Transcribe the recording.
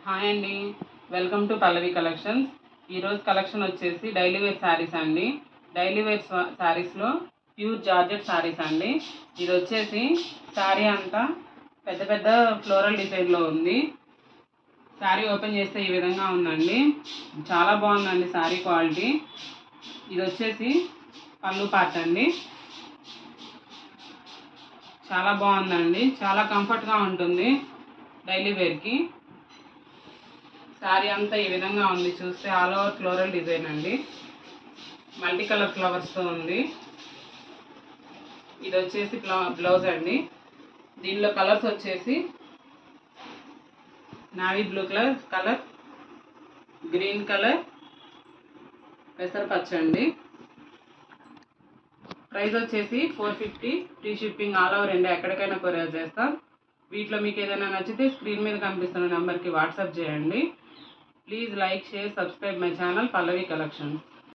Hi అండి, welcome to Pallavi collections. ఈరోజు collection వచ్చేసి డైలీ వేర్ శారీస్ అండి. డైలీ వేర్ శారీస్లో ప్యూర్ జార్జెట్ శారీస్ అండి. ఇది వచ్చేసి శారీ అంతా పెద్ద పెద్ద ఫ్లోరల్ డిజైన్లో ఉంది. శారీ ఓపెన్ చేస్తే ఈ విధంగా ఉందండి. చాలా బాగుందండి శారీ క్వాలిటీ. ఇది వచ్చేసి పళ్ళు పార్ట్ అండి. చాలా బాగుందండి, చాలా కంఫర్ట్గా ఉంటుంది డైలీ వేర్కి. శారీ అంతా ఈ విధంగా ఉంది. చూస్తే ఆల్ ఓవర్ ఫ్లోరల్ డిజైన్ అండి, మల్టీ కలర్ ఫ్లవర్స్తో ఉంది. ఇది వచ్చేసి బ్లౌజ్ అండి. దీనిలో కలర్స్ వచ్చేసి navy blue colour, green colour, పెసరపచ్చ అండి. ప్రైస్ వచ్చేసి 450. Free shipping all over India, ఎక్కడికైనా కొరియర్ చేస్తాం. వీటిలో మీకు ఏదైనా నచ్చితే స్క్రీన్ మీద కనిపిస్తున్న నెంబర్కి వాట్సాప్ చేయండి. Please like, share, subscribe my channel Pallavi Collections.